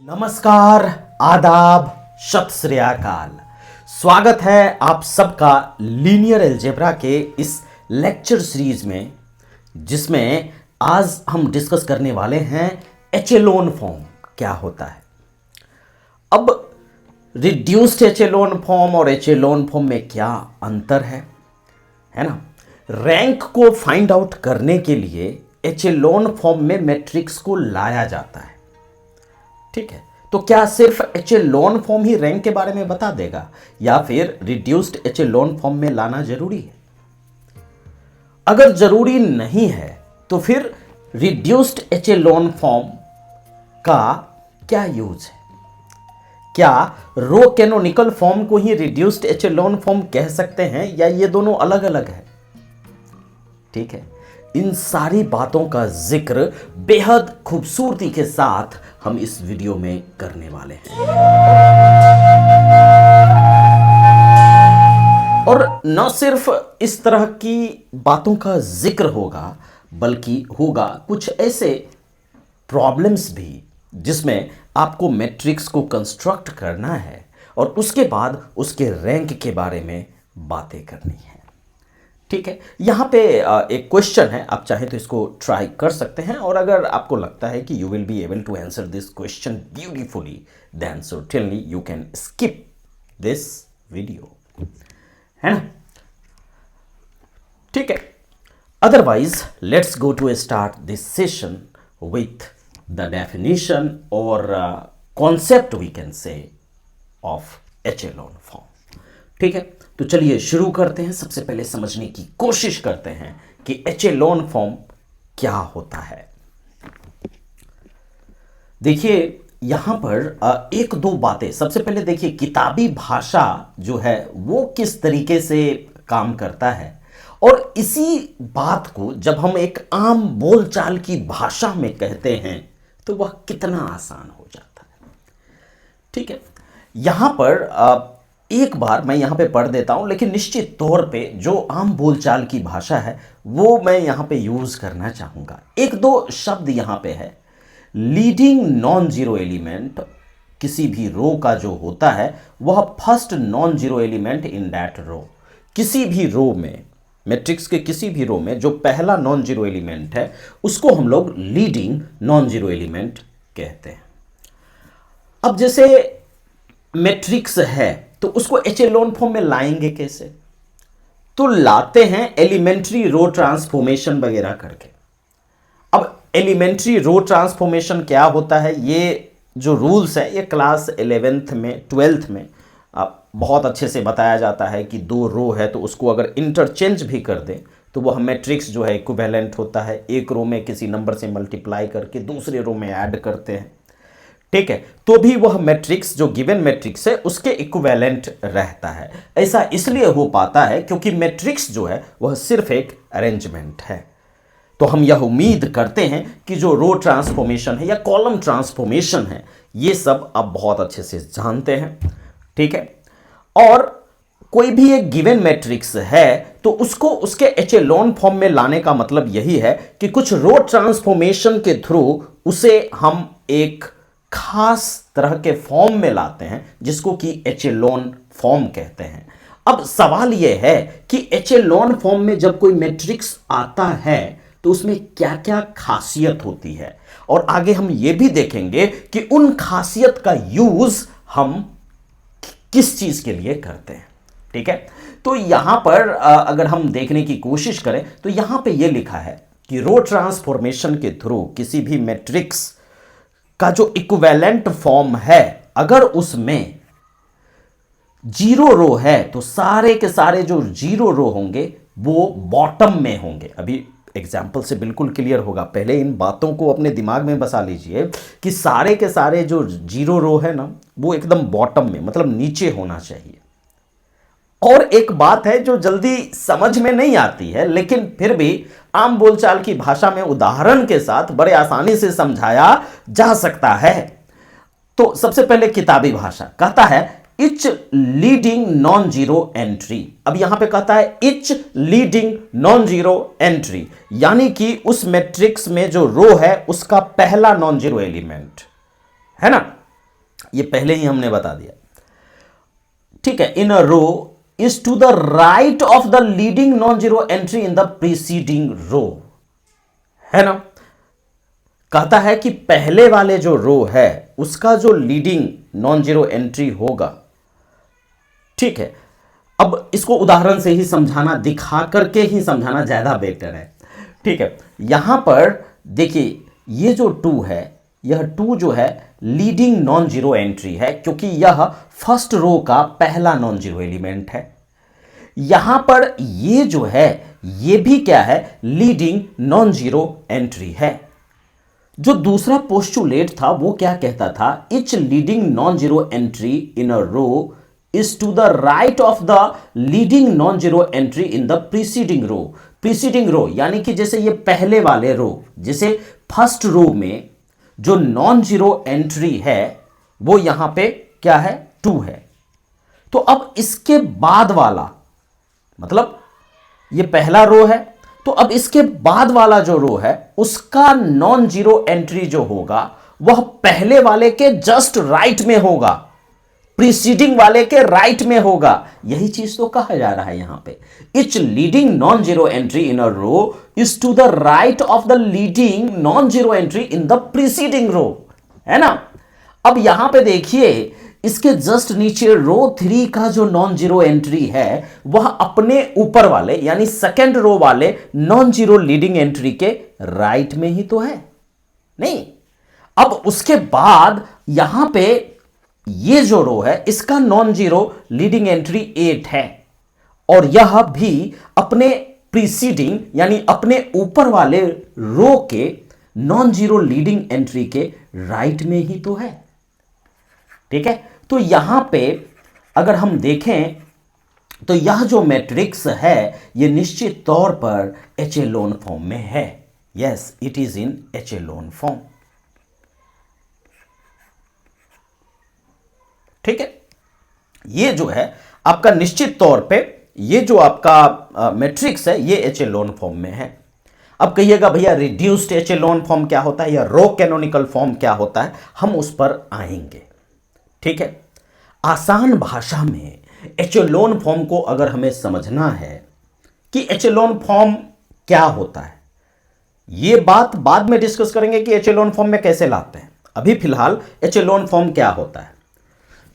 नमस्कार, आदाब, सत श्री अकाल। स्वागत है आप सबका लीनियर अलजेब्रा के इस लेक्चर सीरीज में, जिसमें आज हम डिस्कस करने वाले हैं एचेलोन फॉर्म क्या होता है। अब रिड्यूस्ड एचेलोन फॉर्म और एचेलोन फॉर्म में क्या अंतर है ना। रैंक को फाइंड आउट करने के लिए एचेलोन फॉर्म में मैट्रिक्स को लाया जाता है, ठीक है। तो क्या सिर्फ एचेलोन फॉर्म ही रैंक के बारे में बता देगा या फिर रिड्यूस्ड एचेलोन फॉर्म में लाना जरूरी है? अगर जरूरी नहीं है तो फिर रिड्यूस्ड एचेलोन फॉर्म का क्या यूज है? क्या रो कैनोनिकल फॉर्म को ही रिड्यूस्ड एचेलोन फॉर्म कह सकते हैं या ये दोनों अलग अलग है? ठीक है, इन सारी बातों का जिक्र बेहद खूबसूरती के साथ हम इस वीडियो में करने वाले हैं। और न सिर्फ इस तरह की बातों का जिक्र होगा, बल्कि होगा कुछ ऐसे प्रॉब्लम्स भी जिसमें आपको मैट्रिक्स को कंस्ट्रक्ट करना है और उसके बाद उसके रैंक के बारे में बातें करनी है, ठीक है। यहाँ पे एक क्वेश्चन है, आप चाहें तो इसको ट्राई कर सकते हैं और अगर आपको लगता है कि you will be able to answer this question beautifully, then certainly you can skip this video, है ना, ठीक है। Otherwise let's go to start this session with the definition और concept we can say of echelon form, ठीक है। तो चलिए शुरू करते हैं। सबसे पहले समझने की कोशिश करते हैं कि एचेलोन फॉर्म क्या होता है। देखिए यहां पर एक दो बातें। सबसे पहले देखिए किताबी भाषा जो है वो किस तरीके से काम करता है, और इसी बात को जब हम एक आम बोलचाल की भाषा में कहते हैं तो वह कितना आसान हो जाता है, ठीक है। यहां पर एक बार मैं यहाँ पे पढ़ देता हूँ, लेकिन निश्चित तौर पे जो आम बोलचाल की भाषा है वो मैं यहाँ पे यूज करना चाहूँगा। एक दो शब्द यहाँ पे है। लीडिंग नॉन जीरो एलिमेंट, किसी भी रो का जो होता है वह first non zero element in that row. किसी भी रो में, मैट्रिक्स के किसी भी रो में जो पहला नॉन जीरो एलिमेंट है उसको हम लोग लीडिंग नॉन जीरो एलिमेंट कहते हैं। अब जैसे मैट्रिक्स है तो उसको एचेलोन फॉर्म में लाएंगे कैसे? तो लाते हैं एलिमेंट्री रो ट्रांसफॉर्मेशन वगैरह करके। अब एलिमेंट्री रो ट्रांसफॉर्मेशन क्या होता है, ये जो रूल्स है ये क्लास 11th में 12th में बहुत अच्छे से बताया जाता है कि दो रो है तो उसको अगर इंटरचेंज भी कर दें तो वह मैट्रिक्स जो है इक्विवेलेंट होता है। एक रो में किसी नंबर से मल्टीप्लाई करके दूसरे रो में ऐड करते हैं, ठीक है, तो भी वह मैट्रिक्स जो गिवन मैट्रिक्स है उसके इक्विवेलेंट रहता है। ऐसा इसलिए हो पाता है क्योंकि मैट्रिक्स जो है वह सिर्फ एक अरेंजमेंट है। तो हम यह उम्मीद करते हैं कि जो रो ट्रांसफॉर्मेशन है या कॉलम ट्रांसफॉर्मेशन है ये सब आप बहुत अच्छे से जानते हैं, ठीक है। और कोई भी एक गिवन मैट्रिक्स है तो उसको उसके एचेलोन फॉर्म में लाने का मतलब यही है कि कुछ रो ट्रांसफॉर्मेशन के थ्रू उसे हम एक खास तरह के फॉर्म में लाते हैं जिसको कि एचेलोन फॉर्म कहते हैं। अब सवाल यह है कि एचेलोन फॉर्म में जब कोई मैट्रिक्स आता है तो उसमें क्या क्या खासियत होती है, और आगे हम यह भी देखेंगे कि उन खासियत का यूज हम किस चीज के लिए करते हैं, ठीक है। तो यहां पर अगर हम देखने की कोशिश करें तो यहां पे यह लिखा है कि रो ट्रांसफॉर्मेशन के थ्रू किसी भी मैट्रिक्स का जो इक्विवेलेंट फॉर्म है, अगर उसमें जीरो रो है तो सारे के सारे जो जीरो रो होंगे वो बॉटम में होंगे। अभी एग्जाम्पल से बिल्कुल क्लियर होगा, पहले इन बातों को अपने दिमाग में बसा लीजिए कि सारे के सारे जो जीरो रो है ना वो एकदम बॉटम में, मतलब नीचे होना चाहिए। और एक बात है जो जल्दी समझ में नहीं आती है, लेकिन फिर भी आम बोलचाल की भाषा में उदाहरण के साथ बड़े आसानी से समझाया जा सकता है। तो सबसे पहले किताबी भाषा कहता है etch leading non zero entry. अब यहां पे कहता है etch leading non zero entry, यानी कि उस मैट्रिक्स में जो रो है उसका पहला नॉन जीरो एलिमेंट है ना, ये पहले ही हमने बता दिया। ठीक है, in a row is to the right of the leading non zero entry in the preceding row, है ना। कहता है कि पहले वाले जो रो है उसका जो लीडिंग नॉन जीरो एंट्री होगा। ठीक है, अब इसको उदाहरण से ही समझाना, दिखा करके ही समझाना ज्यादा बेटर है। ठीक है, यहां पर देखिए ये जो 2 है, यह 2 जो है लीडिंग नॉन जीरो एंट्री है, क्योंकि यह फर्स्ट रो का पहला नॉन जीरो एलिमेंट है। यहां पर ये जो है ये भी क्या है, लीडिंग नॉन जीरो एंट्री है। जो दूसरा पोस्टुलेट था वो क्या कहता था, each leading non zero entry in a row is to the right of the leading non zero entry in the preceding row. Preceding row यानी कि जैसे ये पहले वाले रो, जैसे फर्स्ट रो में जो नॉन जीरो एंट्री है वो यहां पे क्या है, 2 है। तो अब इसके बाद वाला, मतलब ये पहला रो है, तो अब इसके बाद वाला जो रो है उसका नॉन जीरो एंट्री जो होगा वह पहले वाले के जस्ट राइट में होगा, प्रीसीडिंग वाले के राइट में होगा। यही चीज तो कहा जा रहा है यहां पे, each leading non zero entry in a row is to the right of the leading non zero entry in the preceding row, है ना। अब यहां पे देखिए इसके जस्ट नीचे रो 3 का जो नॉन जीरो एंट्री है वह अपने ऊपर वाले यानी सेकेंड रो वाले नॉन जीरो लीडिंग एंट्री के राइट में ही तो है, नहीं। अब उसके बाद यहां पे ये जो रो है इसका नॉन जीरो लीडिंग एंट्री 8 है, और यह भी अपने प्रीसीडिंग यानी अपने ऊपर वाले रो के नॉन जीरो लीडिंग एंट्री के राइट में ही तो है। ठीक है, तो यहां पे अगर हम देखें तो यह जो मैट्रिक्स है यह निश्चित तौर पर एचेलोन फॉर्म में है। Yes, it is in echelon form. ठीक है, ये जो है आपका निश्चित तौर पे ये जो आपका मैट्रिक्स है ये एचेलोन फॉर्म में है। अब कहिएगा भैया रिड्यूस्ड एचेलोन फॉर्म क्या होता है या रो कैनोनिकल फॉर्म क्या होता है, हम उस पर आएंगे। ठीक है, आसान भाषा में एचेलोन फॉर्म को अगर हमें समझना है कि एचेलोन फॉर्म क्या होता है, ये बात बाद में डिस्कस करेंगे कि एचेलोन फॉर्म में कैसे लाते हैं। अभी फिलहाल एचेलोन फॉर्म क्या होता है,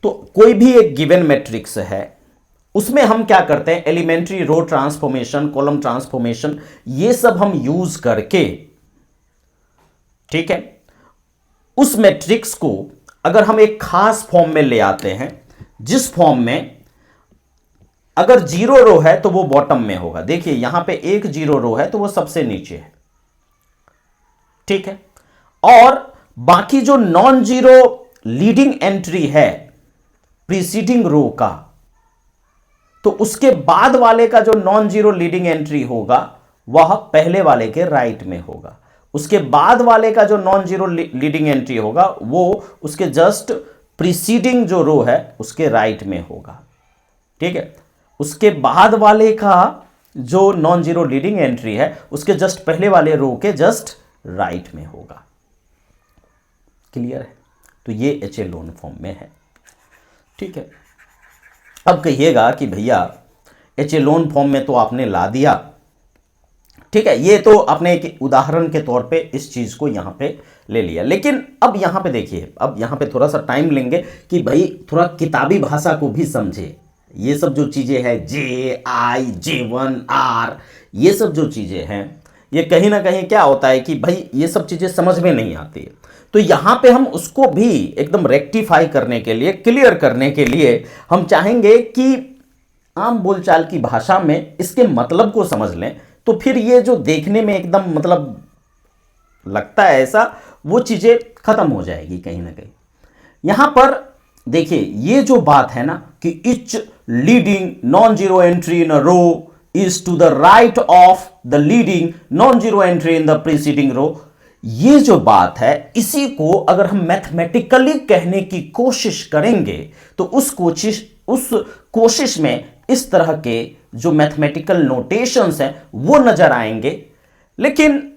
तो कोई भी एक गिवन मैट्रिक्स है उसमें हम क्या करते हैं, elementary row transformation, column transformation, ये सब हम यूज करके, ठीक है, उस मैट्रिक्स को अगर हम एक खास फॉर्म में ले आते हैं जिस फॉर्म में अगर 0 रो है तो वो बॉटम में होगा। देखिए यहां पे एक 0 रो है तो वो सबसे नीचे है। ठीक है, और बाकी जो नॉन जीरो लीडिंग एंट्री है प्रीसीडिंग रो का, तो उसके बाद वाले का जो नॉन जीरो लीडिंग एंट्री होगा वह पहले वाले के राइट में होगा, उसके बाद वाले का जो नॉन जीरो लीडिंग एंट्री होगा वो उसके जस्ट प्रीसीडिंग जो रो है उसके राइट में होगा। ठीक है, उसके बाद वाले का जो नॉन जीरो लीडिंग एंट्री है उसके जस्ट पहले वाले रो के जस्ट राइट में होगा। क्लियर है, तो ये एचेलोन फॉर्म में है। ठीक है, अब कहिएगा कि भैया एचेलोन फॉर्म में तो आपने ला दिया, ठीक है, ये तो आपने एक उदाहरण के तौर पे इस चीज को यहां पे ले लिया, लेकिन अब यहां पे देखिए, अब यहां पे थोड़ा सा टाइम लेंगे कि भाई थोड़ा किताबी भाषा को भी समझे। ये सब जो चीजें हैं JI J1 R, ये सब जो चीजें हैं ये कहीं ना कहीं क्या होता है कि भाई ये सब चीजें समझ में नहीं आती है, तो यहां पे हम उसको भी एकदम रेक्टिफाई करने के लिए, क्लियर करने के लिए हम चाहेंगे कि आम बोलचाल की भाषा में इसके मतलब को समझ लें, तो फिर ये जो देखने में एकदम मतलब लगता है ऐसा, वो चीजें खत्म हो जाएगी कहीं ना कहीं। यहां पर देखिए ये जो बात है ना कि each leading non zero entry in a row is to the right of the leading non zero entry in the preceding row, ये जो बात है इसी को अगर हम मैथमेटिकली कहने की कोशिश करेंगे तो उस कोशिश में इस तरह के जो मैथमेटिकल नोटेशंस हैं वो नजर आएंगे, लेकिन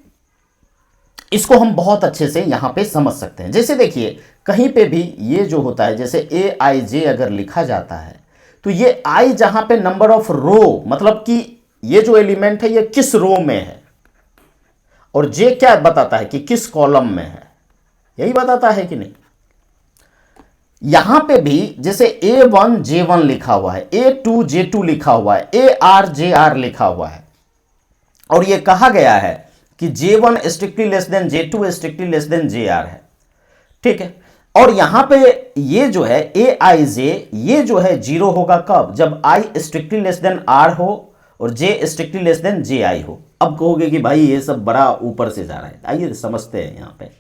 इसको हम बहुत अच्छे से यहां पे समझ सकते हैं। जैसे देखिए कहीं पे भी ये जो होता है, जैसे ए आई जे अगर लिखा जाता है तो ये आई जहां पे नंबर ऑफ रो, मतलब कि ये जो एलिमेंट है ये किस रो में है, और जे क्या बताता है कि किस कॉलम में है, यही बताता है कि नहीं। यहां पे भी जैसे A1 J1 लिखा हुआ है, A2 J2 लिखा हुआ है, AR JR लिखा हुआ है, और ये कहा गया है कि J1 strictly less than J2 strictly less than JR है, ठीक है। और यहां पे ये जो है AIJ, ये जो है 0 होगा कब, जब I strictly less than R हो और J strictly less than JI हो। अब कहोगे कि भाई ये सब बड़ा ऊपर से जा रहा है, आइए समझते हैं।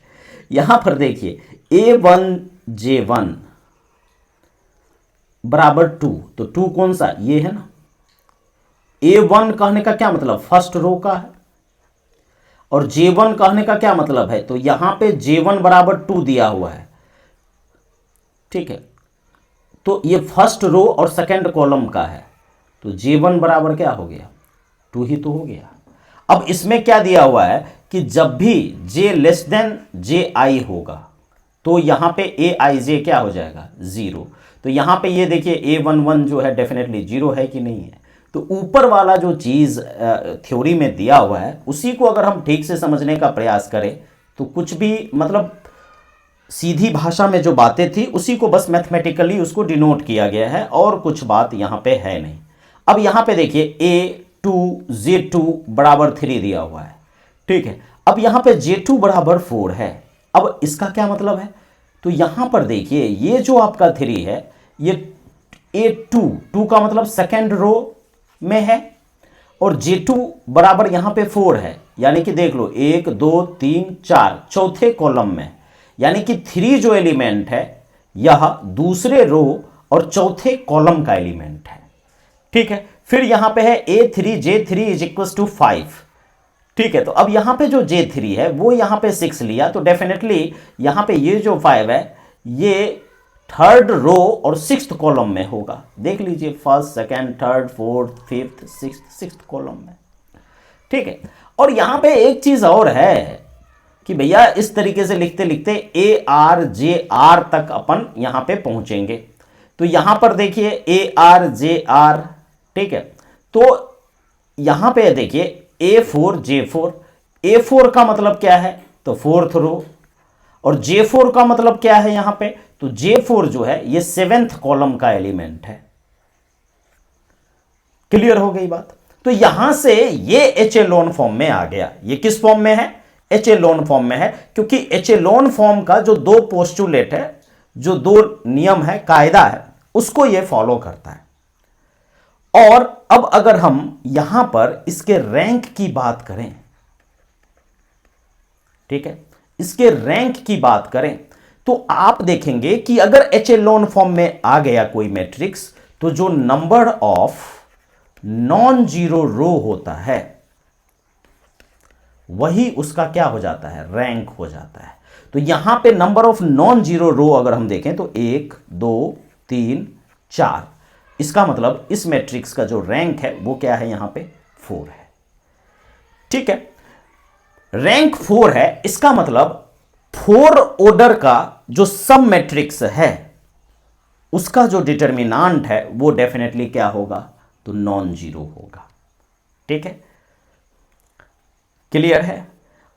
यहां पर देखिए A1 J1 बराबर 2, तो 2 कौन सा, ये है ना। A1 कहने का क्या मतलब, फर्स्ट रो का है, और J1 कहने का क्या मतलब है, तो यहां पे J1 बराबर 2 दिया हुआ है, ठीक है। तो ये फर्स्ट रो और सेकंड कॉलम का है, तो J1 बराबर क्या हो गया, 2 ही तो हो गया। अब इसमें क्या दिया हुआ है कि जब भी J लेस देन JI होगा तो यहां पे AIJ क्या हो जाएगा, 0। तो यहां पे ये देखिए A11 जो है डेफिनेटली 0 है कि नहीं है। तो ऊपर वाला जो चीज थ्योरी में दिया हुआ है उसी को अगर हम ठीक से समझने का प्रयास करें तो कुछ भी, मतलब सीधी भाषा में जो बातें थी उसी को बस मैथमेटिकली उसको डिनोट किया गया है, और कुछ बात यहां पे है नहीं। अब यहां पे देखिए A2 J2 बराबर 3 दिया हुआ है, ठीक है। अब यहां पे J2 बराबर 4 है। अब इसका क्या मतलब है, तो यहां पर देखिए ये जो आपका 3 है ये A2 का मतलब सेकेंड रो में है, और J2 बराबर यहां पे 4 है, यानी कि देख लो 1 2 3 4 चौथे कॉलम में, यानी कि 3 जो एलिमेंट है यह दूसरे रो और चौथे कॉलम का एलिमेंट है, ठीक है। फिर यहां पे है A3 J3 is equal to 5, ठीक है। तो अब यहां पे जो J3 है वो यहां पे 6 लिया, तो डेफिनेटली यहां पे ये जो 5 है ये थर्ड रो और सिक्स्थ कॉलम में होगा। देख लीजिए first second third fourth fifth sixth column में, ठीक है। और यहां पे एक चीज और है कि भैया इस तरीके से लिखते लिखते ARJR तक अपन यहां पे पहुंचेंगे। तो यहां पर देखिए ARJR, ठीक है। तो यहां पे देखिए A4J4, A4 का मतलब क्या है, तो फोर्थ रो, और J4 का मतलब क्या है यहां पे, तो J4 जो है ये 7th कॉलम का एलिमेंट है। क्लियर हो गई बात। तो यहां से ये एचेलॉन फॉर्म में आ गया। ये किस फॉर्म में है, एचेलॉन फॉर्म में है, क्योंकि एचेलॉन फॉर्म का जो 2 पोस्टुलेट है, जो 2 नियम है, कायदा है, उसको ये फॉलो करता है। और अब अगर हम यहां पर इसके रैंक की बात करें, ठीक है, इसके रैंक की बात करें तो आप देखेंगे कि अगर एचेलॉन फॉर्म में आ गया कोई मैट्रिक्स, तो जो नंबर ऑफ नॉन जीरो रो होता है वही उसका क्या हो जाता है, रैंक हो जाता है। तो यहां पे नंबर ऑफ नॉन जीरो रो अगर हम देखें तो 1 2 3 4, इसका मतलब इस मैट्रिक्स का जो रैंक है वो क्या है, यहां पे 4 है, ठीक है। रैंक 4 है, इसका मतलब 4 ऑर्डर का जो सब मैट्रिक्स है उसका जो डिटर्मिनांट है वो डेफिनेटली क्या होगा, तो नॉन जीरो होगा, ठीक है। क्लियर है।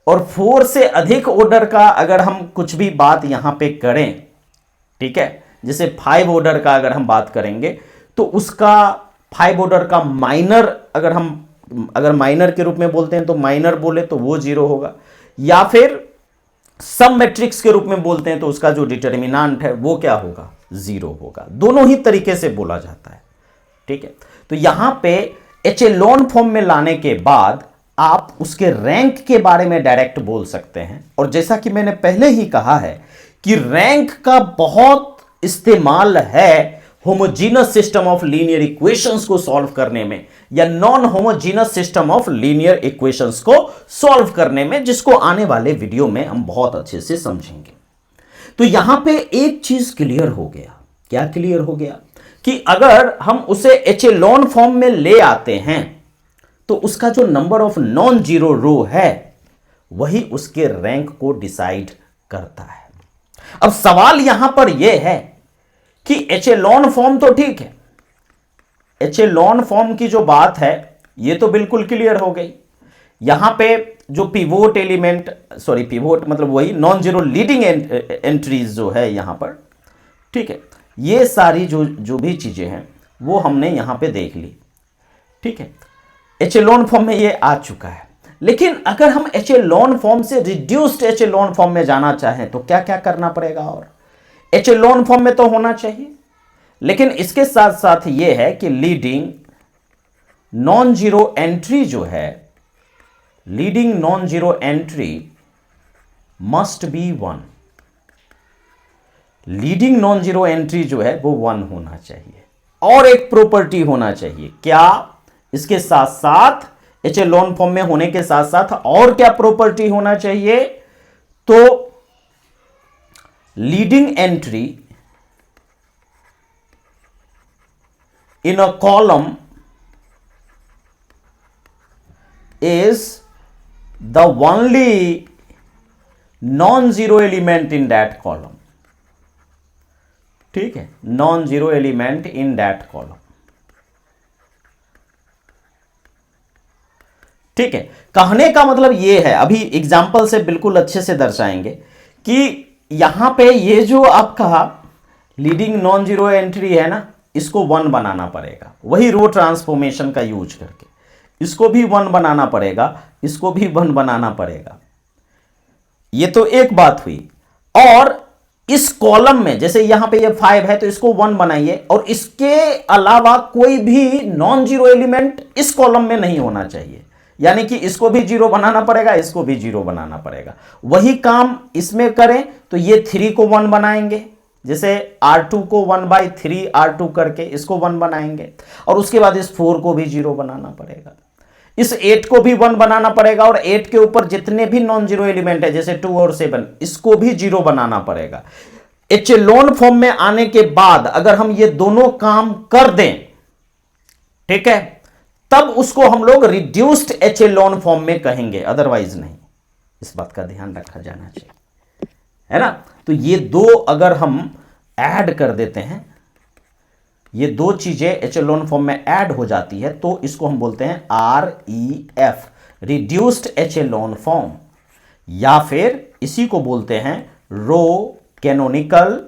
और 4 से अधिक ऑर्डर का अगर हम कुछ भी बात यहां पे करें, ठीक है, जैसे 5 ऑर्डर का अगर हम बात करेंगे तो उसका 5 ऑर्डर का माइनर, अगर माइनर के रूप में बोलते हैं तो माइनर बोले तो वो 0 होगा, या फिर सब मैट्रिक्स के रूप में बोलते हैं तो उसका जो डिटर्मिनांट है वो क्या होगा, 0 होगा। दोनों ही तरीके से बोला जाता है, ठीक है। तो यहां पे एचेलॉन फॉर्म में लाने के बाद आप उसके रैंक के बारे में डायरेक्ट बोल सकते हैं। और जैसा कि मैंने पहले ही कहा है कि रैंक का बहुत इस्तेमाल है homogeneous system of linear equations को सॉल्व करने में, या non homogeneous system of linear equations को सॉल्व करने में, जिसको आने वाले वीडियो में हम बहुत अच्छे से समझेंगे। तो यहां पे एक चीज क्लियर हो गया, क्या क्लियर हो गया, कि अगर हम उसे एचेलॉन फॉर्म में ले आते हैं तो उसका जो नंबर ऑफ नॉन जीरो रो है वही उसके रैंक को डिसाइड करता है। अब सवाल यहां पर यह है कि एचेलॉन फॉर्म तो ठीक है, एचेलॉन फॉर्म की जो बात है ये तो बिल्कुल क्लियर हो गई। यहां पे जो पिवोट एलिमेंट, सॉरी पिवोट मतलब वही नॉन जीरो लीडिंग एंट्रीज जो है यहां पर, ठीक है, ये सारी जो भी चीजें हैं वो हमने यहां पे देख ली, ठीक है, एचेलॉन फॉर्म में ये आ चुका है। लेकिन अगर हम एचेलॉन फॉर्म से रिड्यूस्ड एचेलॉन फॉर्म में जाना चाहें तो क्या क्या करना पड़ेगा? और एचेलॉन फॉर्म में तो होना चाहिए, लेकिन इसके साथ साथ ये है कि लीडिंग नॉन जीरो एंट्री जो है, leading non zero entry must be 1। Leading non zero entry जो है वो 1 होना चाहिए। और एक प्रॉपर्टी होना चाहिए, क्या? इसके साथ साथ एचेलॉन फॉर्म में होने के साथ साथ और क्या प्रॉपर्टी होना चाहिए? तो leading entry in a column is the only non-zero element in that column, ठीक है, non-zero element in that column, ठीक है। कहने का मतलब यह है, अभी एग्जाम्पल से बिल्कुल अच्छे से दर्शाएंगे कि यहां पे ये जो आपका लीडिंग नॉन जीरो एंट्री है ना, इसको 1 बनाना पड़ेगा, वही रो ट्रांसफॉर्मेशन का यूज करके इसको भी 1 बनाना पड़ेगा, इसको भी 1 बनाना पड़ेगा। ये तो एक बात हुई। और इस कॉलम में जैसे यहां पे ये 5 है तो इसको 1 बनाइए, और इसके अलावा कोई भी नॉन जीरो एलिमेंट इस कॉलम में नहीं होना चाहिए, यानी कि इसको भी 0 बनाना पड़ेगा, इसको भी 0 बनाना पड़ेगा। वही काम इसमें करें तो ये 3 को 1 बनाएंगे, जैसे R2 को 1/3 R2 करके इसको 1 बनाएंगे, और उसके बाद इस 4 को भी 0 बनाना पड़ेगा, इस 8 को भी 1 बनाना पड़ेगा, और 8 के ऊपर जितने भी नॉन जीरो एलिमेंट है जैसे 2 और 7 इसको भी 0 बनाना पड़ेगा। एचेलॉन फॉर्म में आने के बाद अगर हम ये दोनों काम कर दें, ठीक है, तब उसको हम लोग रिड्यूस्ड एचेलॉन फॉर्म में कहेंगे, अदरवाइज नहीं। इस बात का ध्यान रखा जाना चाहिए, है ना। तो ये दो अगर हम ऐड कर देते हैं, ये दो चीजें एचेलॉन फॉर्म में ऐड हो जाती है, तो इसको हम बोलते हैं REF, रिड्यूस्ड एचेलॉन फॉर्म, या फिर इसी को बोलते हैं रो कैनोनिकल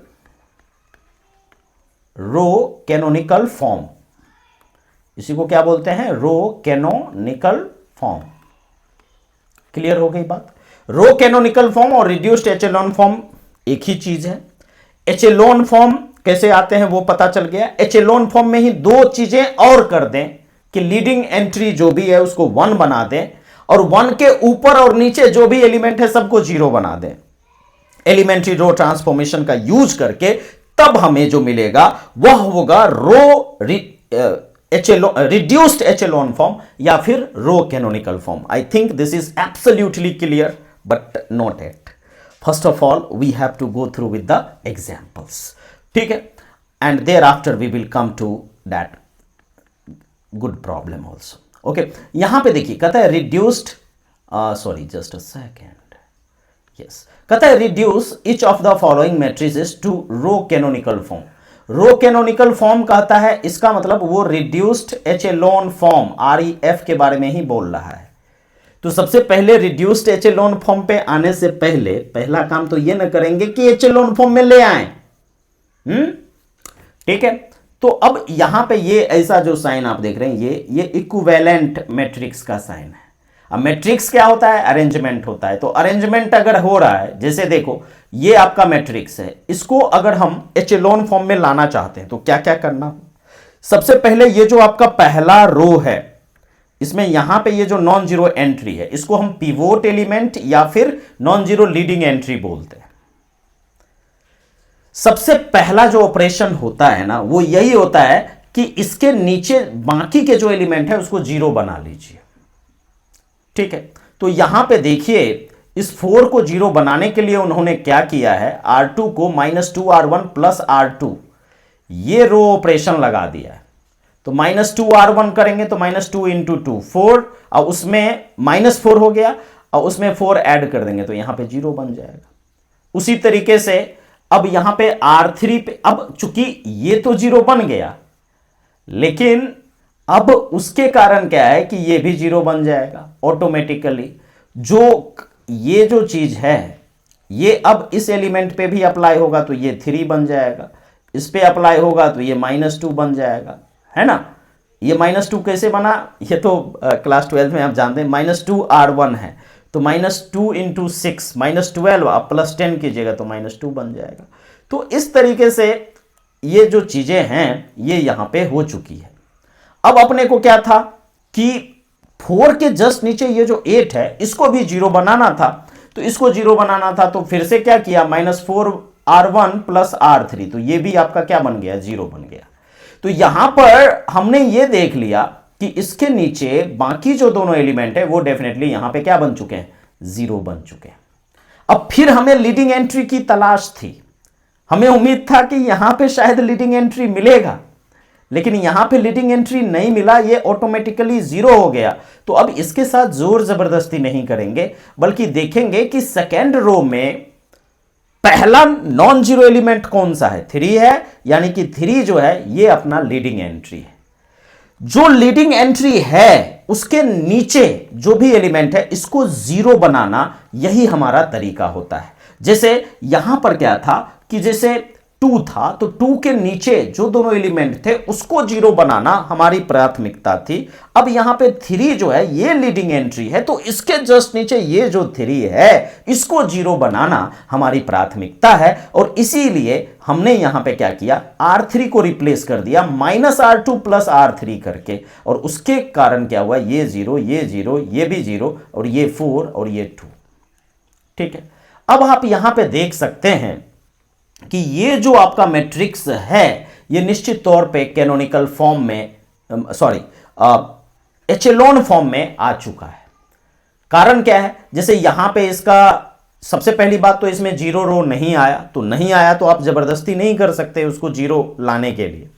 फॉर्म। इसी को क्या बोलते हैं? रो कैनोनिकल फॉर्म। क्लियर हो गई बात? रो कैनोनिकल फॉर्म और रिड्यूस्ड एचेलॉन फॉर्म एक ही चीज है। एचेलॉन फॉर्म कैसे आते हैं वो पता चल गया। एचेलॉन फॉर्म में ही दो चीजें और कर दें कि लीडिंग एंट्री जो भी है उसको 1 बना दें, और 1 के ऊपर और नीचे जो भी एलिमेंट है सबको 0 बना दें, एलिमेंट्री रो ट्रांसफॉर्मेशन का यूज करके। तब हमें जो मिलेगा वह होगा रिड्यूस्ड एचेलॉन फॉर्म या फिर row canonical form. I think this is absolutely clear, but not at. First of all we have to go through with the examples, ठीक है, and thereafter we will come to that good problem also. Okay, यहां पे देखिए कहता है reduced, sorry just a second, yes, कहता है reduce each of the following matrices to row canonical form. Row canonical form कहता है, इसका मतलब वो रिड्यूस्ड एचेलॉन फॉर्म REF के बारे में ही बोल रहा है। तो सबसे पहले रिड्यूस्ड एचेलॉन फॉर्म पे आने से पहले पहला काम तो ये ना करेंगे कि एचेलॉन फॉर्म में ले आए, ठीक है। तो अब यहां पे ये ऐसा जो साइन आप देख रहे हैं, ये इक्विवेलेंट मैट्रिक्स का साइन है। अब मैट्रिक्स क्या होता है? अरेंजमेंट होता है। तो अरेंजमेंट अगर हो रहा है, जैसे देखो ये आपका मैट्रिक्स है, इसको अगर हम एचेलॉन फॉर्म में लाना चाहते हैं तो क्या क्या करना? सबसे पहले ये जो आपका पहला रो है, इसमें यहां पे ये जो नॉन जीरो एंट्री है, इसको हम पिवोट एलिमेंट या फिर नॉन जीरो लीडिंग एंट्री बोलते हैं। सबसे पहला जो ऑपरेशन होता है ना, वो यही होता है कि इसके नीचे बाकी के जो एलिमेंट है उसको 0 बना लीजिए, ठीक है। तो यहां पे देखिए इस 4 को 0 बनाने के लिए उन्होंने क्या किया है, R2 को -2R1 प्लस R2 ये रो ऑपरेशन लगा दिया है। तो -2R1 करेंगे तो -2 इंटू 2 4, और उसमें -4 हो गया, और उसमें 4 ऐड कर देंगे तो यहां पे 0 बन जाएगा। उसी तरीके से अब यहां पे R3 पे, अब चूंकि ये तो 0 बन गया, लेकिन अब उसके कारण क्या है कि ये भी 0 बन जाएगा ऑटोमेटिकली। ये जो चीज है ये अब इस एलिमेंट पे भी अप्लाई होगा तो ये 3 बन जाएगा, इस पे अप्लाई होगा तो ये -2 बन जाएगा, है ना। ये -2 कैसे बना, ये तो क्लास 12 में आप जानते हैं, -2R1 है तो -2 × 6 -12, आप +10 कीजिएगा तो -2 बन जाएगा। तो इस तरीके से ये जो चीजें हैं ये यहां पे हो चुकी है। अब अपने को क्या था कि 4 के जस्ट नीचे ये जो 8 है इसको भी 0 बनाना था, तो इसको 0 बनाना था तो फिर से क्या किया, -4R1 + R3, तो ये भी आपका क्या बन गया, 0 बन गया। तो यहां पर हमने ये देख लिया कि इसके नीचे बाकी जो दोनों एलिमेंट है वो डेफिनेटली यहां पे क्या बन चुके हैं, 0 बन चुके हैं। अब फिर हमें लीडिंग एंट्री की तलाश थी, हमें उम्मीद था कि यहां पे शायद लीडिंग एंट्री मिलेगा, लेकिन यहां पे लीडिंग एंट्री नहीं मिला, ये ऑटोमेटिकली 0 हो गया। तो अब इसके साथ जोर जबरदस्ती नहीं करेंगे, बल्कि देखेंगे कि सेकेंड रो में पहला नॉन जीरो एलिमेंट कौन सा है, 3 है, यानी कि 3 जो है ये अपना लीडिंग एंट्री है। जो लीडिंग एंट्री है उसके नीचे जो भी एलिमेंट है इसको 0 बनाना, यही हमारा तरीका होता है। जैसे यहां पर क्या था कि जैसे 2 था तो 2 के नीचे जो दोनों एलिमेंट थे उसको 0 बनाना हमारी प्राथमिकता थी। अब यहां पे 3 जो है ये लीडिंग एंट्री है, तो इसके जस्ट नीचे ये जो 3 है इसको 0 बनाना हमारी प्राथमिकता है, और इसीलिए हमने यहां पे क्या किया, R3 को रिप्लेस कर दिया -R2 + R3 करके, और उसके कारण क्या हुआ, ये 0, ये 0, ये भी 0, और ये 4 और ये 2। ठीक है, अब आप यहां पे देख सकते हैं कि ये जो आपका मैट्रिक्स है ये निश्चित तौर पे कैनोनिकल फॉर्म में, एचेलॉन फॉर्म में आ चुका है। कारण क्या है, जैसे यहां पे इसका सबसे पहली बात तो इसमें 0 रो नहीं आया, तो नहीं आया तो आप जबरदस्ती नहीं कर सकते उसको 0 लाने के लिए।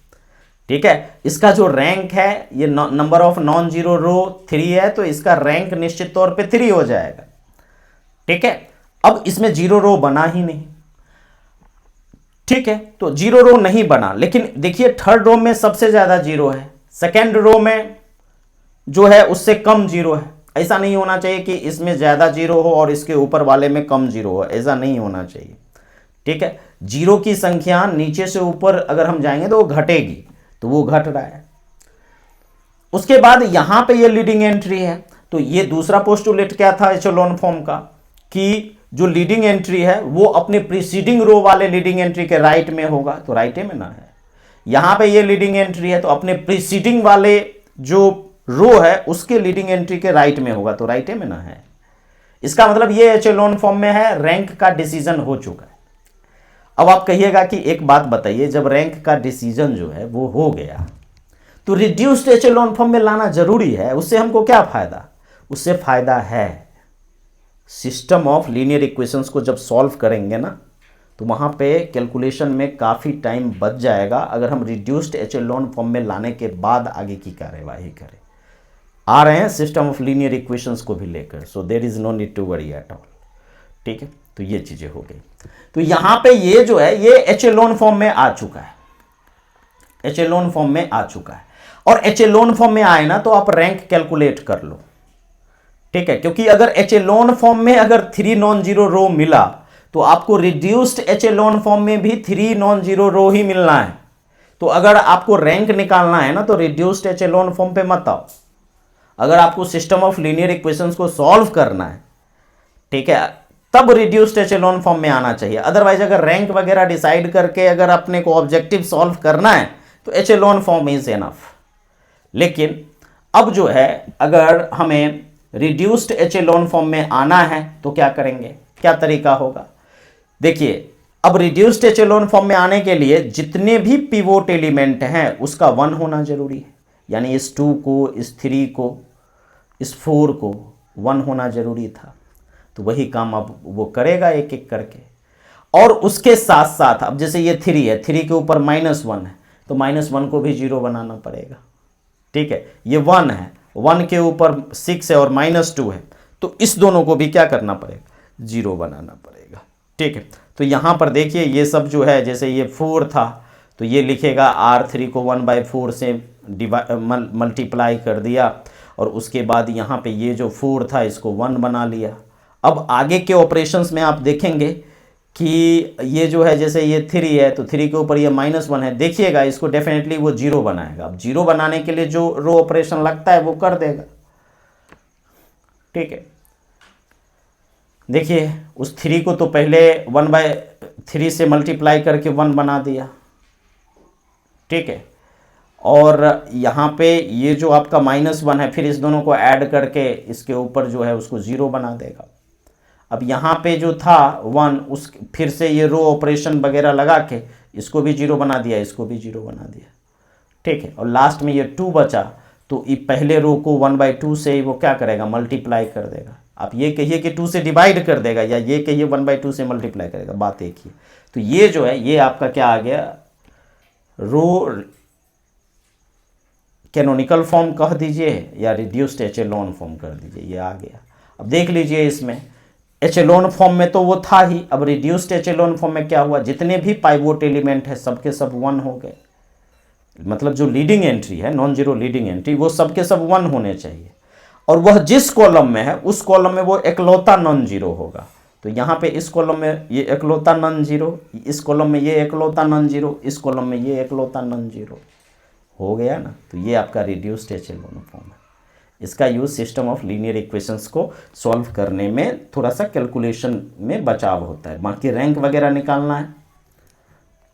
ठीक है, इसका जो रैंक है ये नंबर ऑफ नॉन जीरो रो 3 है, तो इसका रैंक निश्चित तौर पे 3 हो जाएगा। ठीक है, अब इसमें 0 रो बना ही नहीं। ठीक है, तो 0 रो नहीं बना, लेकिन देखिए थर्ड रो में सबसे ज्यादा 0 है, सेकेंड रो में जो है उससे कम 0 है। ऐसा नहीं होना चाहिए कि इसमें ज्यादा 0 हो और इसके ऊपर वाले में कम 0 हो, ऐसा नहीं होना चाहिए। ठीक है, 0 की संख्या नीचे से ऊपर अगर हम जाएंगे तो वो घटेगी, तो वो घट रहा है। उसके बाद यहां पे ये लीडिंग एंट्री है, तो ये दूसरा पोस्टुलेट क्या था एचेलॉन फॉर्म का, कि जो लीडिंग एंट्री है वो अपने प्रीसीडिंग रो वाले लीडिंग एंट्री के राइट में होगा, तो राइट में ना है। यहां पे ये लीडिंग एंट्री है तो अपने प्रीसीडिंग वाले जो रो है उसके लीडिंग एंट्री के राइट में होगा, तो राइट में ना है। इसका मतलब ये एचेलॉन फॉर्म में है, रैंक का डिसीजन हो चुका है। अब आप कहिएगा कि एक बात बताइए, जब रैंक का डिसीजन जो है वो हो गया तो रिड्यूस्ड एचेलॉन फॉर्म में लाना जरूरी है, उससे हमको क्या फायदा, उससे फायदा है सिस्टम ऑफ लीनियर इक्वेशंस को जब सॉल्व करेंगे ना तो वहाँ पे कैलकुलेशन में काफ़ी टाइम बच जाएगा, अगर हम रिड्यूस्ड एचेलॉन फॉर्म में लाने के बाद आगे की कार्यवाही करें। आ रहे हैं सिस्टम ऑफ लीनियर इक्वेशंस को भी लेकर, so there is no need to worry at all. ठीक है, तो ये चीज़ें हो गई। तो यहाँ पे ये जो है ये एचेलॉन फॉर्म में आ चुका है, एचेलॉन फॉर्म में आ चुका है, और एचेलॉन फॉर्म में आए ना तो आप रैंक कैलकुलेट कर लो। ठीक है, क्योंकि अगर एचेलॉन फॉर्म में अगर 3 नॉन जीरो रो मिला तो आपको रिड्यूस्ड एचेलॉन फॉर्म में भी 3 नॉन जीरो रो ही मिलना है। तो अगर आपको रैंक निकालना है ना तो रिड्यूस्ड एचेलॉन फॉर्म पे मत आओ, अगर आपको सिस्टम ऑफ लीनियर इक्वेशंस को सॉल्व करना है, ठीक है, तब रिड्यूस्ड एचेलॉन फॉर्म में आना चाहिए। अदरवाइज अगर रैंक वगैरह डिसाइड करके अगर अपने को ऑब्जेक्टिव सॉल्व करना है तो एचेलॉन फॉर्म इज एनफ। लेकिन अब जो है अगर हमें रिड्यूस्ड एचेलॉन फॉर्म में आना है तो क्या करेंगे, क्या तरीका होगा। देखिए, अब रिड्यूस्ड एचेलॉन फॉर्म में आने के लिए जितने भी पिवोट एलिमेंट हैं उसका 1 होना जरूरी है, यानी इस 2 को, इस 3 को, इस 4 को 1 होना जरूरी था। तो वही काम अब वो करेगा एक एक करके। और उसके साथ साथ अब जैसे ये 3 है, 3 के ऊपर -1 है तो -1 को भी 0 बनाना पड़ेगा। ठीक है, ये 1 है, 1 के ऊपर 6 है और -2 है, तो इस दोनों को भी क्या करना पड़ेगा, 0 बनाना पड़ेगा। ठीक है, तो यहाँ पर देखिए ये सब जो है, जैसे ये 4 था तो ये लिखेगा R3 को 1/4 से मल्टीप्लाई कर दिया, और उसके बाद यहाँ पे ये जो 4 था इसको 1 बना लिया। अब आगे के ऑपरेशंस में आप देखेंगे कि ये जो है, जैसे ये 3 है तो 3 के ऊपर ये -1 है, देखिएगा इसको डेफिनेटली वो 0 बनाएगा। अब 0 बनाने के लिए जो रो ऑपरेशन लगता है वो कर देगा, ठीक है। देखिए उस 3 को तो पहले 1/3 से मल्टीप्लाई करके 1 बना दिया, ठीक है। और यहाँ पे ये जो आपका -1 है, फिर इस दोनों को ऐड करके इसके ऊपर जो है उसको 0 बना देगा। अब यहाँ पे जो था 1, उस फिर से ये रो ऑपरेशन वगैरह लगा के इसको भी 0 बना दिया, इसको भी 0 बना दिया, ठीक है। और लास्ट में ये 2 बचा, तो ये पहले रो को 1/2 से वो क्या करेगा, मल्टीप्लाई कर देगा। आप ये कहिए कि 2 से डिवाइड कर देगा, या ये कहिए 1/2 से मल्टीप्लाई करेगा, बात एक ही। तो ये जो है ये आपका क्या आ गया, रो कैनोनिकल फॉर्म कह दीजिए या रिड्यूस्ड एचेलॉन फॉर्म कर दीजिए, ये आ गया। अब देख लीजिए इसमें एचेलॉन फॉर्म में तो वो था ही, अब रिड्यूस्ड एचेलॉन फॉर्म में क्या हुआ, जितने भी पाइवोट एलिमेंट है सबके सब 1 हो गए। मतलब जो लीडिंग एंट्री है, नॉन जीरो लीडिंग एंट्री, वो सबके सब 1 होने चाहिए, और वह जिस कॉलम में है उस कॉलम में वो इकलौता नॉन जीरो होगा। तो यहाँ पे इस कॉलम में ये इकलौता नॉन जीरो, इस कॉलम में ये इकलौता नॉन जीरो, इस कॉलम में ये इकलौता नॉन जीरो, हो गया ना। तो ये आपका रिड्यूस्ड एचेलॉन फॉर्म है। इसका use system of linear equations को सॉल्व करने में थोड़ा सा कैलकुलेशन में बचाव होता है, बाकी रैंक वगैरह निकालना है।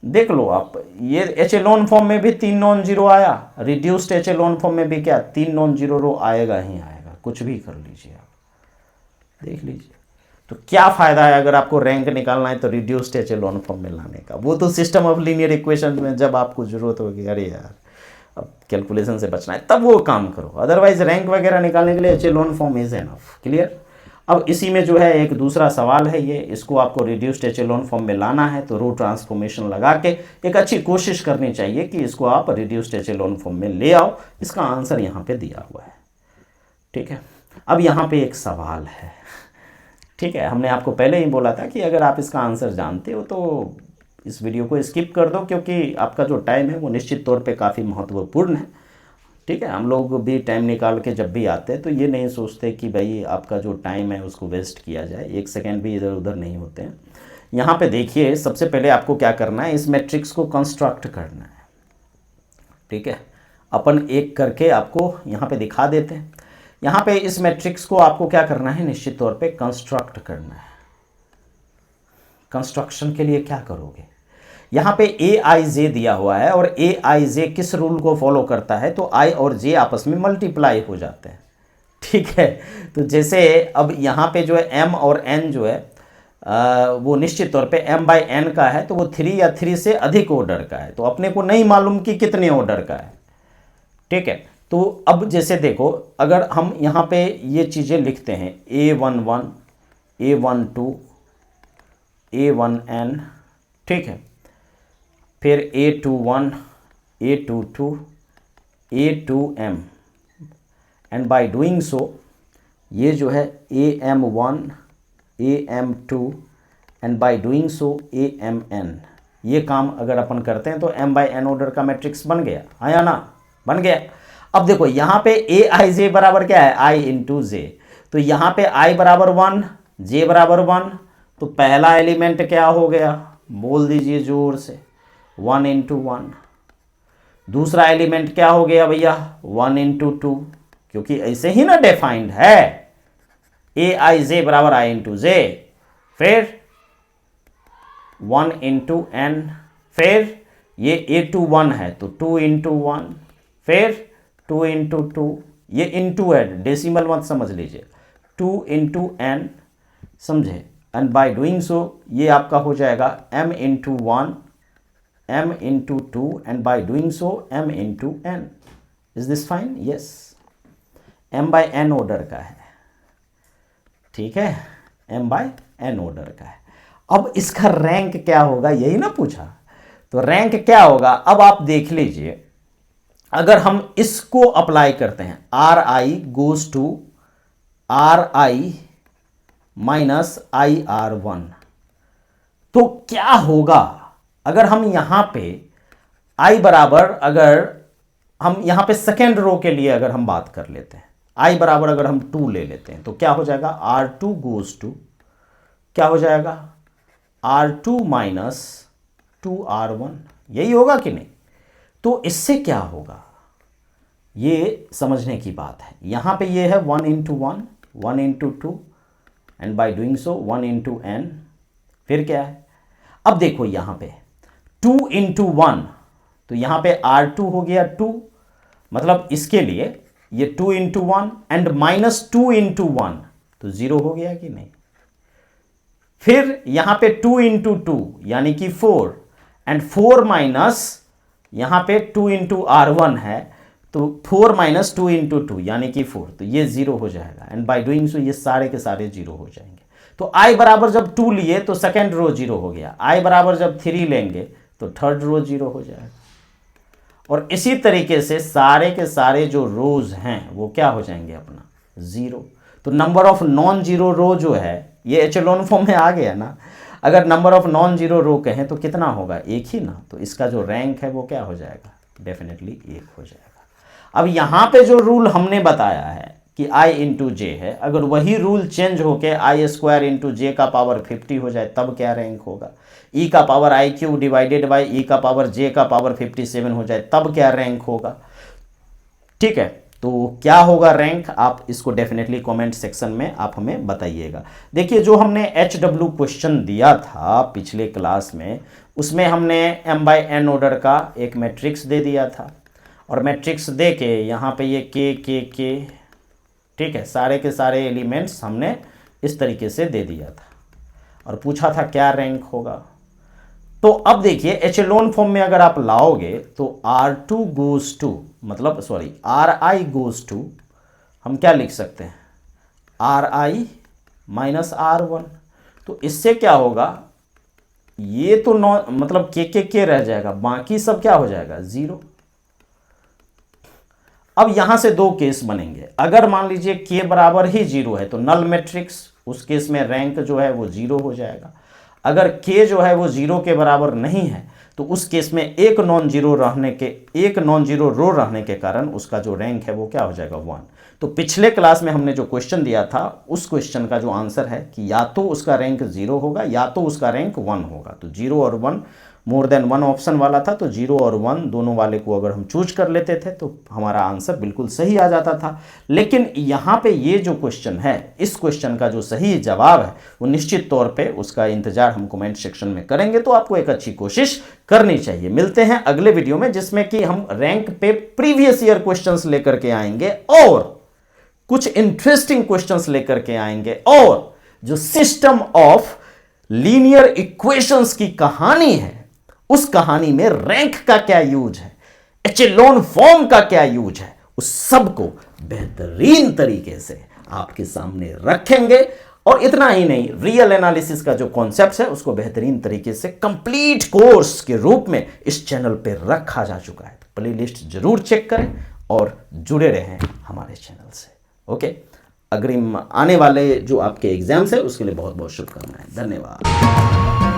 देख लो आप, ये एचेलॉन फॉर्म में भी 3 नॉन जीरो आया, रिड्यूस्ड एचेलॉन फॉर्म में भी क्या 3 नॉन जीरो रो आएगा ही आएगा, कुछ भी कर लीजिए आप, देख लीजिए। तो क्या फ़ायदा है अगर आपको रैंक निकालना है तो रिड्यूस्ड एचेलॉन फॉर्म में लाने का, वो तो सिस्टम ऑफ लीनियर इक्वेशन में जब आपको ज़रूरत होगी, अरे यार अब कैलकुलेशन से बचना है तब वो काम करो, अदरवाइज रैंक वगैरह निकालने के लिए echelon form is enough. Clear. अब इसी में जो है एक दूसरा सवाल है, ये इसको आपको रिड्यूस्ड एचेलॉन फॉर्म में लाना है तो रो ट्रांसफॉर्मेशन लगा के एक अच्छी कोशिश करनी चाहिए कि इसको आप रिड्यूस्ड एचेलॉन फॉर्म में ले आओ। इसका आंसर यहाँ पे दिया हुआ है, ठीक है। अब यहाँ पे एक सवाल है, ठीक है, हमने आपको पहले ही बोला था कि अगर आप इसका आंसर जानते हो तो इस वीडियो को स्किप कर दो, क्योंकि आपका जो टाइम है वो निश्चित तौर पे काफ़ी महत्वपूर्ण है, ठीक है। हम लोग भी टाइम निकाल के जब भी आते हैं तो ये नहीं सोचते कि भाई आपका जो टाइम है उसको वेस्ट किया जाए, 1 सेकेंड भी इधर उधर नहीं होते हैं। यहाँ पे देखिए सबसे पहले आपको क्या करना है, इस मैट्रिक्स को कंस्ट्रक्ट करना है, ठीक है। अपन एक करके आपको यहाँ पे दिखा देते हैं। यहाँ पे इस मैट्रिक्स को आपको क्या करना है, निश्चित तौर पे कंस्ट्रक्ट करना है। कंस्ट्रक्शन के लिए क्या करोगे, यहाँ पे ए आई जे दिया हुआ है, और ए आई जे किस रूल को फॉलो करता है, तो आई और जे आपस में मल्टीप्लाई हो जाते हैं, ठीक है। तो जैसे अब यहाँ पे जो है एम और एन जो है वो निश्चित तौर पे m/n का है, तो वो 3 या 3 से अधिक ऑर्डर का है, तो अपने को नहीं मालूम कि कितने ऑर्डर का है, ठीक है। तो अब जैसे देखो, अगर हम यहाँ पे ये चीज़ें लिखते हैं A11, A12, A1n, ठीक है, फिर A21, A22, A2m, and by doing so ये जो है AM1, AM2, and by doing so AMn, ये काम अगर अपन करते हैं तो m/n ऑर्डर का मैट्रिक्स बन गया, आया ना, बन गया। अब देखो यहाँ पे ए आई जे बराबर क्या है, i इंटू जे, तो यहाँ पे i बराबर 1, j बराबर 1, तो पहला एलिमेंट क्या हो गया, बोल दीजिए जोर से, 1 इंटू 1। दूसरा एलिमेंट क्या हो गया भैया, 1 इंटू 2, क्योंकि ऐसे ही ना डिफाइंड है, ए आई जे बराबर i इंटू जे, फिर 1 इंटू n, फिर ये A21 है तो 2 इंटू 1, फिर 2 इंटू 2, ये इंटू है, डेसिमल मत समझ लीजिए, 2 इंटू n, समझे, एंड बाय डूइंग सो ये आपका हो जाएगा m into 1, m into 2, and by doing so m into n। Is this fine? Yes, m/n order का है, ठीक है, m/n ऑर्डर का है। अब इसका रैंक क्या होगा, यही ना पूछा, तो रैंक क्या होगा, अब आप देख लीजिए, अगर हम इसको अप्लाई करते हैं, Ri goes to Ri minus IR1, तो क्या होगा अगर हम यहां पे i बराबर, अगर हम यहां पे सेकेंड रो के लिए अगर हम बात कर लेते हैं, i बराबर अगर हम 2 ले लेते हैं तो क्या हो जाएगा, R2 गोज टू क्या हो जाएगा, R2 माइनस 2R1, यही होगा कि नहीं। तो इससे क्या होगा ये समझने की बात है। यहां पे ये है 1 into 1, 1 into 2 and by doing so 1 into n, फिर क्या है, अब देखो यहां पे 2 इंटू 1, तो यहां पे R2 हो गया 2, मतलब इसके लिए ये 2 इंटू 1 एंड माइनस 2 इंटू 1, तो 0 हो गया कि नहीं। फिर यहां पे 2 इंटू 2 यानी कि 4 एंड 4 माइनस यहां पे 2 इंटू R1 है, तो 4 माइनस 2 इंटू 2 यानी कि 4, तो ये 0 हो जाएगा एंड बाय डूइंग सो ये सारे के सारे 0 हो जाएंगे। तो i बराबर जब 2 लिए तो सेकेंड रो 0 हो गया, i बराबर जब 3 लेंगे तो थर्ड रो 0 हो जाएगा, और इसी तरीके से सारे के सारे जो रोज हैं वो क्या हो जाएंगे अपना 0। तो नंबर ऑफ नॉन जीरो रो जो है ये एचेलॉन फॉर्म में आ गया ना। अगर नंबर ऑफ नॉन जीरो रो कहें तो कितना होगा, एक ही ना, तो इसका जो रैंक है वो क्या हो जाएगा, डेफिनेटली 1 हो जाएगा। अब यहां पे जो रूल हमने बताया है कि i इंटू जे है, अगर वही रूल चेंज होके आई स्क्वायर इंटू जे का पावर 50 हो जाए तब क्या रैंक होगा, e का power I Q divided by e का पावर जे का पावर 57 हो जाए तब क्या रैंक होगा। ठीक है, तो क्या होगा रैंक, आप इसको डेफिनेटली कमेंट सेक्शन में आप हमें बताइएगा। देखिए जो हमने HW क्वेश्चन दिया था पिछले क्लास में, उसमें हमने m/n ऑर्डर का एक मैट्रिक्स दे दिया था, और मैट्रिक्स दे के यहाँ पे ये के ठीक है सारे के सारे एलिमेंट्स हमने इस तरीके से दे दिया था और पूछा था क्या रैंक होगा। तो अब देखिए एचेलॉन फॉर्म में अगर आप लाओगे तो R2 गोज टू, मतलब सॉरी Ri गोज टू, हम क्या लिख सकते हैं Ri माइनस R1। तो इससे क्या होगा, ये तो मतलब के रह जाएगा, बाकी सब क्या हो जाएगा 0। अब यहां से दो केस बनेंगे, अगर मान लीजिए के बराबर ही 0 है तो नल मैट्रिक्स, उस केस में रैंक जो है वो 0 हो जाएगा। अगर के जो है वो 0 के बराबर नहीं है तो उस केस में एक नॉन जीरो रो रहने के कारण उसका जो रैंक है वो क्या हो जाएगा 1। तो पिछले क्लास में हमने जो क्वेश्चन दिया था उस क्वेश्चन का जो आंसर है कि या तो उसका रैंक 0 होगा या तो उसका रैंक 1 होगा। तो 0 और 1 मोर देन 1 ऑप्शन वाला था, तो 0 और 1 दोनों वाले को अगर हम चूज कर लेते थे तो हमारा आंसर बिल्कुल सही आ जाता था। लेकिन यहाँ पे ये जो क्वेश्चन है, इस क्वेश्चन का जो सही जवाब है वो निश्चित तौर पे उसका इंतजार हम कमेंट सेक्शन में करेंगे, तो आपको एक अच्छी कोशिश करनी चाहिए। मिलते हैं अगले वीडियो में जिसमें कि हम रैंक पे प्रीवियस ईयर क्वेश्चंस लेकर के आएंगे और कुछ इंटरेस्टिंग क्वेश्चंस लेकर के आएंगे, और जो सिस्टम ऑफ लीनियर इक्वेशंस की कहानी है उस कहानी में रैंक का क्या यूज है, एचेलॉन फॉर्म का क्या यूज है, उस सब को बेहतरीन तरीके से आपके सामने रखेंगे। और इतना ही नहीं, रियल एनालिसिस का जो कॉन्सेप्ट है उसको बेहतरीन तरीके से कंप्लीट कोर्स के रूप में इस चैनल पे रखा जा चुका है। तो प्लेलिस्ट जरूर चेक करें और जुड़े रहें हमारे चैनल से। ओके, अग्रिम आने वाले जो आपके एग्जाम्स है उसके लिए बहुत बहुत शुभकामनाएं। धन्यवाद।